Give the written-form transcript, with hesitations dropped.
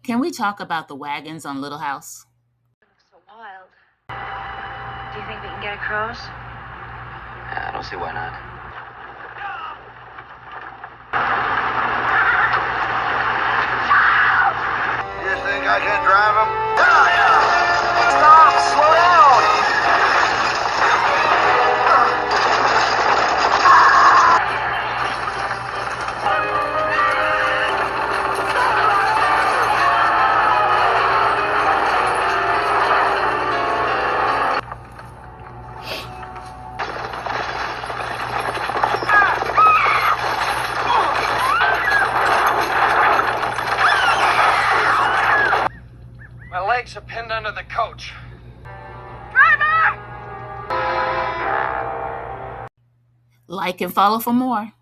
Can we talk about the wagons on Little House? So wild. Do you think we can get across? I don't see why not. You think I can drive him? Stop! Slow down! My legs are pinned under the coach. Like and follow for more.